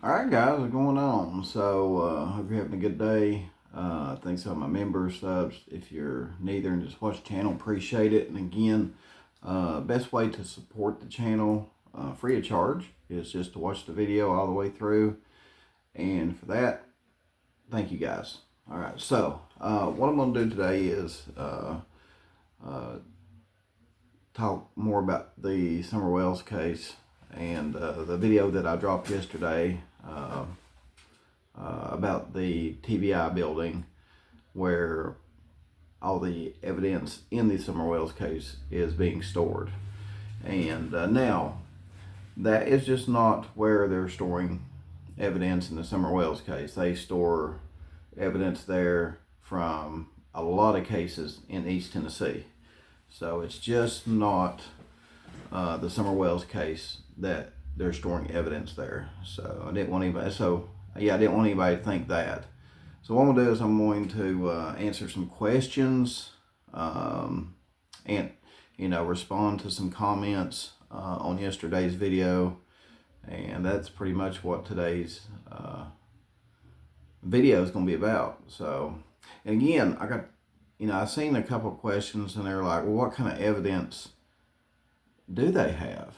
Alright guys, what's going on? Hope you're having a good day. Thanks to all my members, subs. If you're neither and just watch the channel, appreciate it. And again, best way to support the channel, free of charge, is just to watch the video all the way through. And for that, thank you guys. Alright, what I'm going to do today is talk more about the Summer Wells case and the video that I dropped yesterday about the TBI building where all the evidence in the Summer Wells case is being stored. And now, that is just not where they're storing evidence in the Summer Wells case. They store evidence there from a lot of cases in East Tennessee. So it's just not the Summer Wells case that they're storing evidence there. I didn't want anybody to think that. So what I'm going to do is I'm going to answer some questions and respond to some comments on yesterday's video, and that's pretty much what today's video is going to be about. And again, I've seen a couple of questions and they're like, well, what kind of evidence do they have?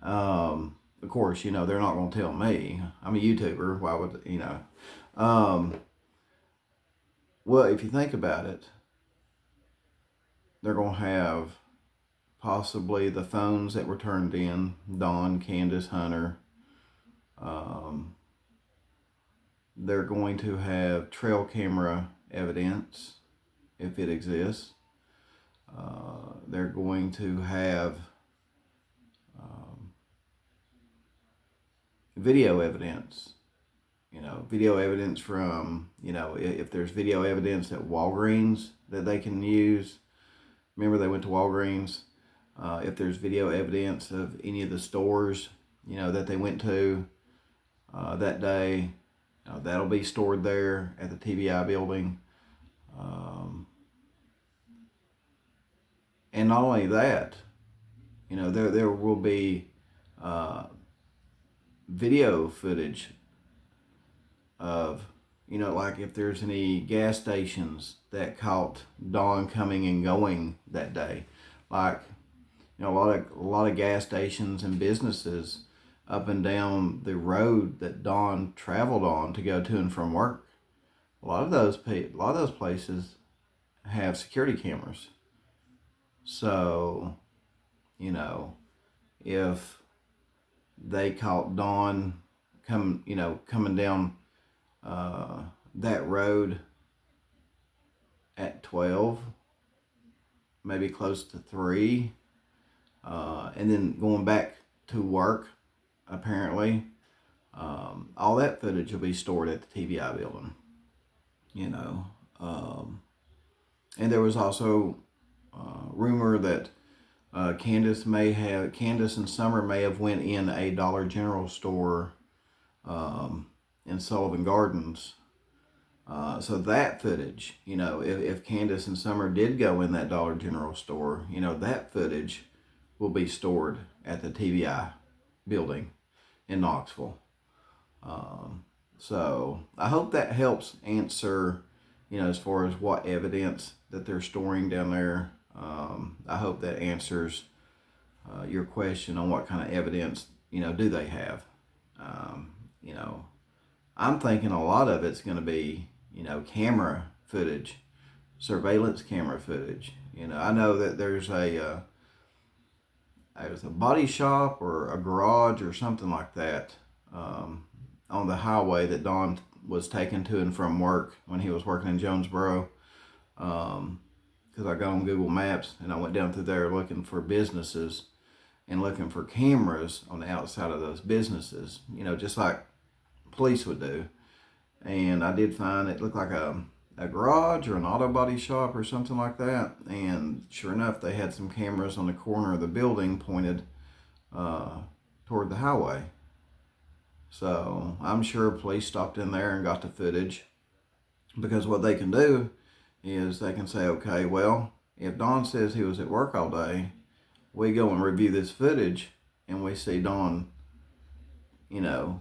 Of course, they're not going to tell me. I'm a YouTuber. Why would, well, if you think about it, they're going to have possibly the phones that were turned in, Dawn, Candace, Hunter. They're going to have trail camera evidence, if it exists. They're going to have video evidence. Video evidence from, if there's video evidence at Walgreens that they can use. Remember, they went to Walgreens. If there's video evidence of any of the stores, that they went to that day, that'll be stored there at the TBI building. And not only that, there will be video footage of, like if there's any gas stations that caught Dawn coming and going that day. Like, a lot of gas stations and businesses up and down the road that Dawn traveled on to go to and from work. A lot of those places have security cameras. So, if they caught Dawn coming down that road at 12, maybe close to 3, and then going back to work, apparently, all that footage will be stored at the TBI building. And there was also rumor that Candace and Summer may have went in a Dollar General store in Sullivan Gardens. So that footage, if Candace and Summer did go in that Dollar General store, that footage will be stored at the TBI building in Knoxville. So I hope that helps answer, as far as what evidence that they're storing down there. I hope that answers your question on what kind of evidence, do they have. I'm thinking a lot of it's going to be, camera footage, surveillance camera footage. I know that there's a body shop or a garage or something like that on the highway that Don was taken to and from work when he was working in Jonesboro. Because I got on Google Maps and I went down through there looking for businesses and looking for cameras on the outside of those businesses, just like police would do. And I did find it looked like a garage or an auto body shop or something like that. And sure enough, they had some cameras on the corner of the building pointed toward the highway. So I'm sure police stopped in there and got the footage, because what they can do is they can say, okay, well, if Don says he was at work all day, we go and review this footage and we see Don, you know,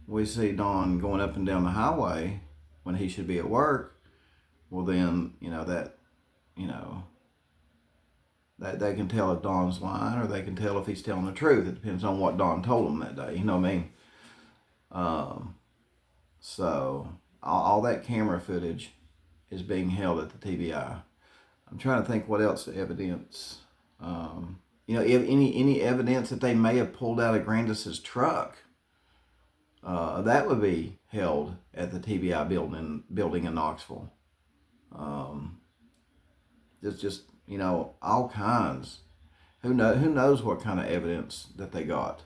we see Don going up and down the highway when he should be at work, well then, you know, that they can tell if Don's lying or they can tell if he's telling the truth. It depends on what Don told them that day. You know what I mean? So all that camera footage is being held at the TBI. I'm trying to think what else evidence. If any evidence that they may have pulled out of Grandis's truck, that would be held at the TBI building in Knoxville. Just all kinds. Who knows what kind of evidence that they got?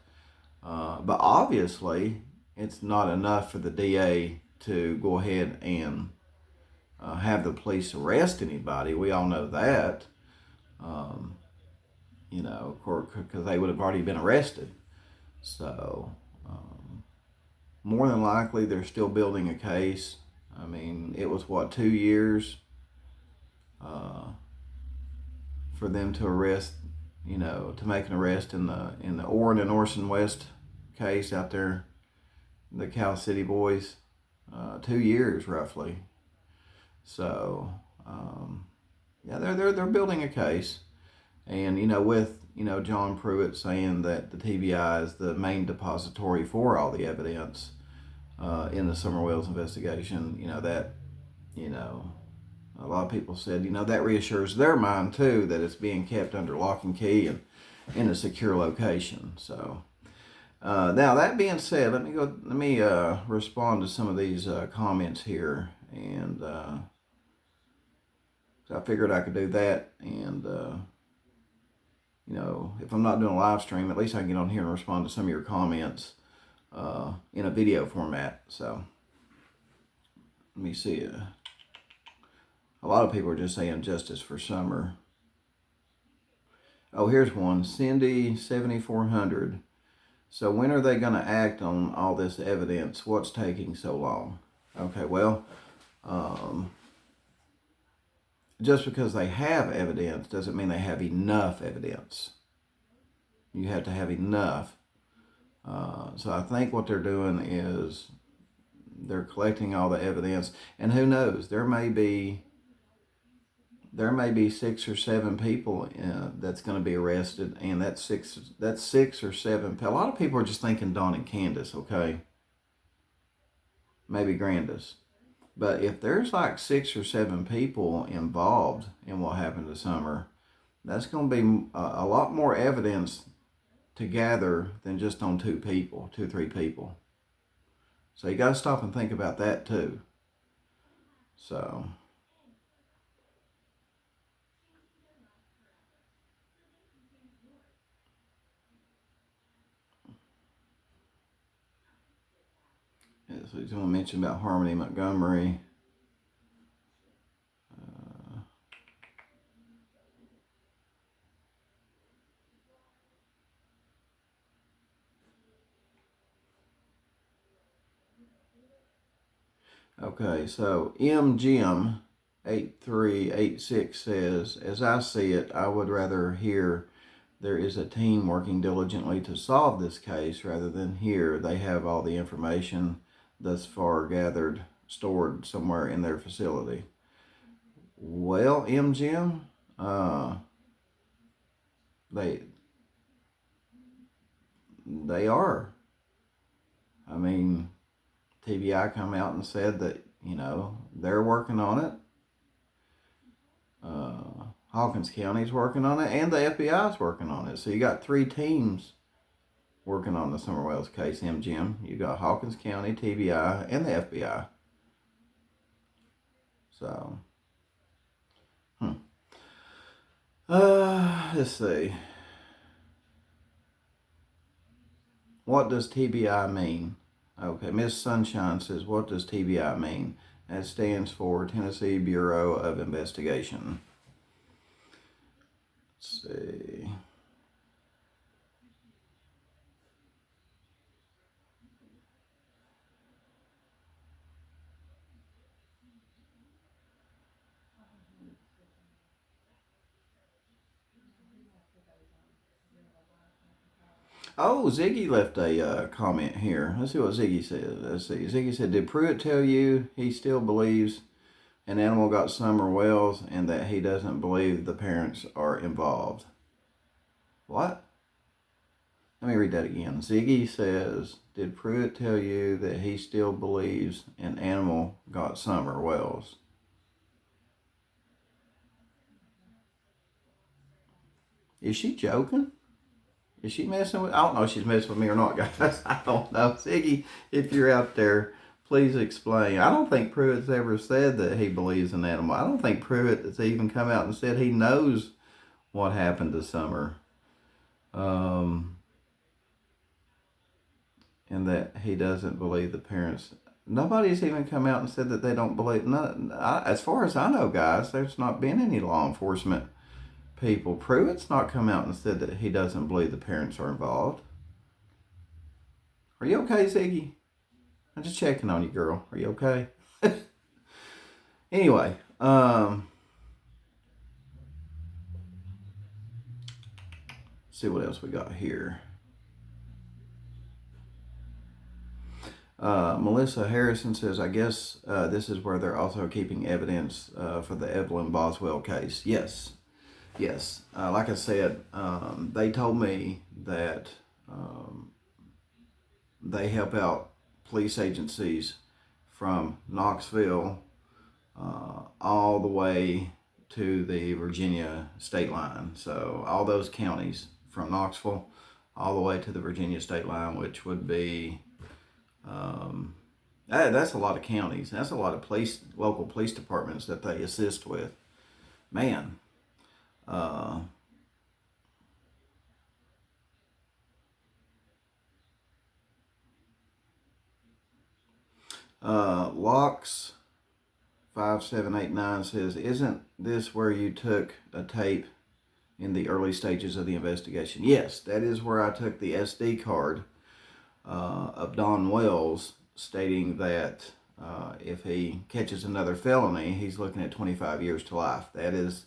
But obviously, it's not enough for the DA to go ahead and have the police arrest anybody. We all know that. Of course, because they would have already been arrested. So, more than likely, they're still building a case. I mean, it was 2 years for them to arrest, to make an arrest in the Orrin and Orson West case out there, the Cal City boys. 2 years roughly. So, yeah, they're building a case, and with John Pruitt saying that the TBI is the main depository for all the evidence in the Summer Wells investigation. A lot of people said that reassures their mind too that it's being kept under lock and key and in a secure location. So. Now that being said, let me respond to some of these comments here, and so I figured I could do that, and if I'm not doing a live stream, at least I can get on here and respond to some of your comments in a video format. So let me see. A lot of people are just saying justice for Summer. Oh, here's one, Cindy 7400. So when are they going to act on all this evidence? What's taking so long? Okay, well, just because they have evidence doesn't mean they have enough evidence. You have to have enough. So I think what they're doing is they're collecting all the evidence, and who knows, there may be 6 or 7 people that's going to be arrested, and that's six or seven. A lot of people are just thinking Don and Candace, okay? Maybe Grandis. But if there's like 6 or 7 people involved in what happened to Summer, that's going to be a lot more evidence to gather than just on 2 or 3 people. So you got to stop and think about that too. So... So he's going to mention about Harmony Montgomery. Okay, so MGM8386 says, as I see it, I would rather hear there is a team working diligently to solve this case rather than hear they have all the information thus far gathered, stored somewhere in their facility. Well, MGM, they are. I mean, TBI come out and said that, they're working on it. Hawkins County's working on it, and the FBI's working on it. So you got 3 teams working on the Summer Wells case, MGM. You got Hawkins County, TBI, and the FBI. So, let's see. What does TBI mean? Okay, Miss Sunshine says, what does TBI mean? That stands for Tennessee Bureau of Investigation. Let's see. Oh, Ziggy left a comment here. Let's see what Ziggy said. Let's see. Ziggy said, "Did Pruitt tell you he still believes an animal got summer wells and that he doesn't believe the parents are involved?" What? Let me read that again. Ziggy says, "Did Pruitt tell you that he still believes an animal got summer wells?" Is she joking? Is she messing with? I don't know if she's messing with me or not, guys. I don't know. Ziggy, if you're out there, please explain. I don't think Pruitt's ever said that he believes in animal. I don't think Pruitt has even come out and said he knows what happened to Summer, um, and that he doesn't believe the parents. Nobody's even come out and said that they don't believe. As far as I know, guys, there's not been any law enforcement people. Pruitt's not come out and said that he doesn't believe the parents are involved. Are you okay, Ziggy? I'm just checking on you, girl. Are you okay? Anyway, see what else we got here. Melissa Harrison says, "I guess this is where they're also keeping evidence for the Evelyn Boswell case." Yes, yes. Like I said, they told me that they help out police agencies from Knoxville all the way to the Virginia state line. So all those counties from Knoxville all the way to the Virginia state line, which would be that's a lot of counties. That's a lot of local police departments that they assist with. Man, uh, Locks 5789 says, "Isn't this where you took a tape in the early stages of the investigation?" Yes, that is where I took the SD card of Don Wells, stating that if he catches another felony, he's looking at 25 years to life. That is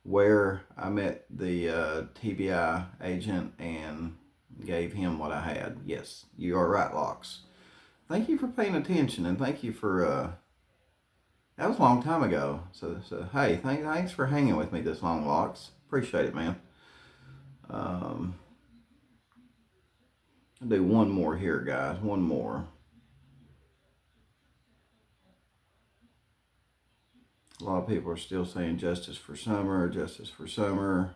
where I met the TBI agent and gave him what I had. Yes, you are right, Locks. Thank you for paying attention, and thank you for that was a long time ago. So hey, thanks for hanging with me this long, Locks. Appreciate it, man. Um, I'll do one more here, guys. One more. A lot of people are still saying justice for Summer, justice for Summer.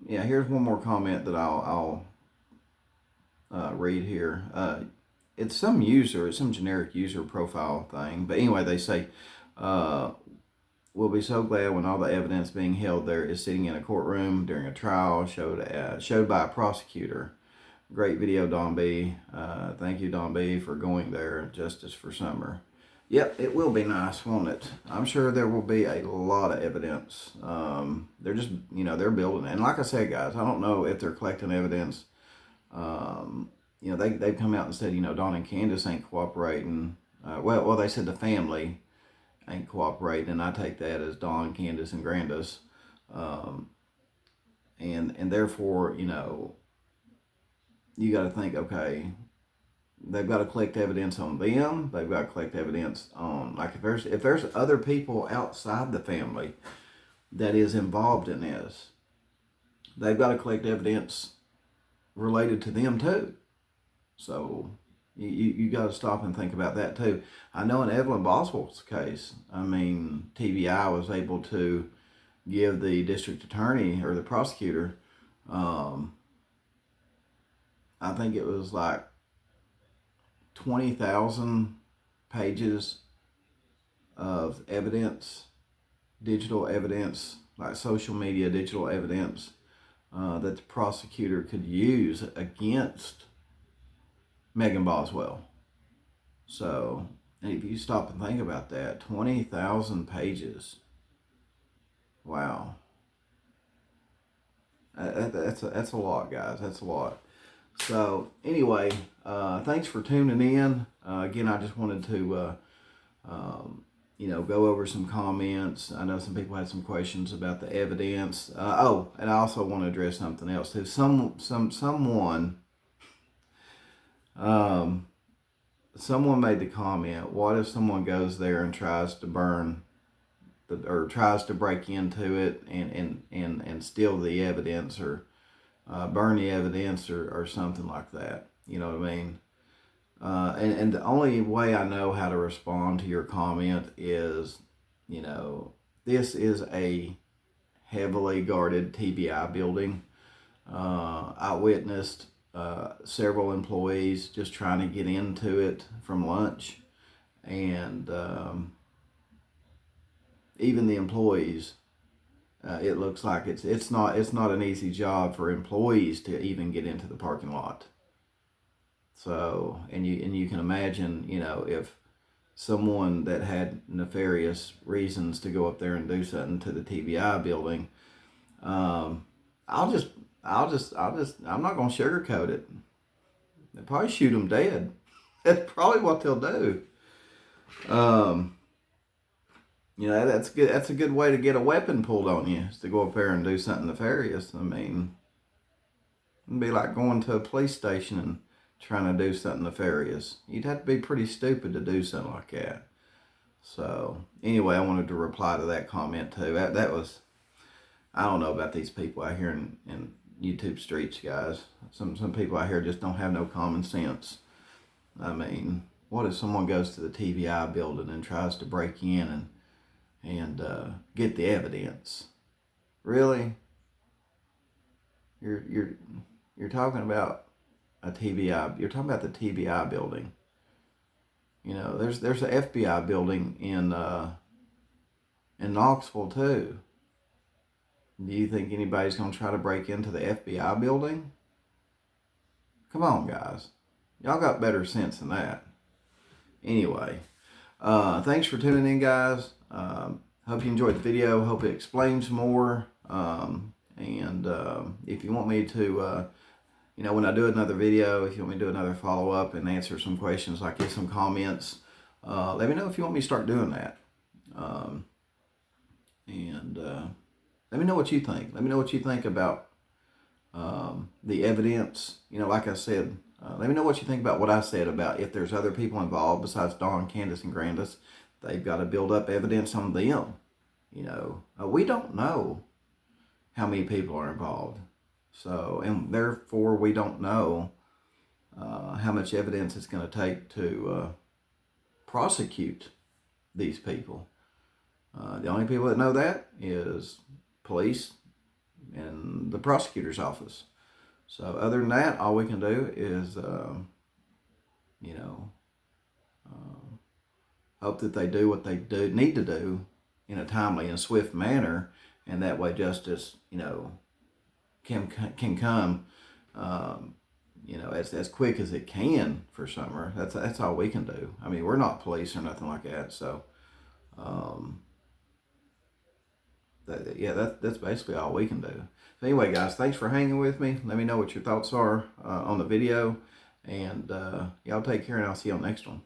Yeah, here's one more comment that I'll read here. It's some user, it's some generic user profile thing. But anyway, they say, "We'll be so glad when all the evidence being held there is sitting in a courtroom during a trial showed by a prosecutor. Great video, Don B. Thank you, Don B, for going there. Justice for Summer." Yep, it will be nice, won't it? I'm sure there will be a lot of evidence. They're just, they're building it. And like I said, guys, I don't know if they're collecting evidence. They've come out and said, Don and Candace ain't cooperating. Well, they said the family ain't cooperating, and I take that as Don, Candace, and Grandis. And therefore, you got to think, okay, they've got to collect evidence on them. They've got to collect evidence on, like, if there's other people outside the family that is involved in this, they've got to collect evidence related to them too. So you got to stop and think about that too. I know in Evelyn Boswell's case, TBI was able to give the district attorney or the prosecutor, I think it was like 20,000 pages of evidence, digital evidence, like social media digital evidence, that the prosecutor could use against Megan Boswell. So, and if you stop and think about that, 20,000 pages. Wow. That's a lot, guys. That's a lot. So anyway, thanks for tuning in. Again, I just wanted to go over some comments. I know some people had some questions about the evidence. Oh, and I also want to address something else too. Someone made the comment, what if someone goes there and tries to tries to break into it and steal the evidence, or burn the evidence, or something like that? You know what I mean? And the only way I know how to respond to your comment is, this is a heavily guarded TBI building. I witnessed several employees just trying to get into it from lunch, and even the employees, it looks like it's not an easy job for employees to even get into the parking lot. So, and you can imagine, if someone that had nefarious reasons to go up there and do something to the TBI building, I'm not going to sugarcoat it. They'll probably shoot them dead. That's probably what they'll do. That's good. That's a good way to get a weapon pulled on you, is to go up there and do something nefarious. I mean, it'd be like going to a police station and trying to do something nefarious. You'd have to be pretty stupid to do something like that. So anyway, I wanted to reply to that comment too. That was, I don't know about these people out here in YouTube streets, guys. Some people out here just don't have no common sense. I mean, what if someone goes to the TBI building and tries to break in and get the evidence? Really? You're talking about a TBI. You're talking about the TBI building. There's an FBI building in Knoxville too. Do you think anybody's going to try to break into the FBI building? Come on, guys. Y'all got better sense than that. Anyway, thanks for tuning in, guys. Hope you enjoyed the video. Hope it explains more. If you want me to, when I do another video, if you want me to do another follow-up and answer some questions, like get some comments, let me know if you want me to start doing that. Let me know what you think. Let me know what you think about the evidence. Like I said, let me know what you think about what I said about if there's other people involved besides Dawn, Candace, and Grandis. They've got to build up evidence on them. We don't know how many people are involved. So, and therefore we don't know how much evidence it's going to take to prosecute these people. The only people that know that is police and the prosecutor's office. So other than that, all we can do is, hope that they do what they need to do in a timely and swift manner, and that way justice, can come, as quick as it can for Summer. That's all we can do. I mean, we're not police or nothing like that. So, that's basically all we can do. So anyway, guys, thanks for hanging with me. Let me know what your thoughts are on the video, and y'all take care, and I'll see you on the next one.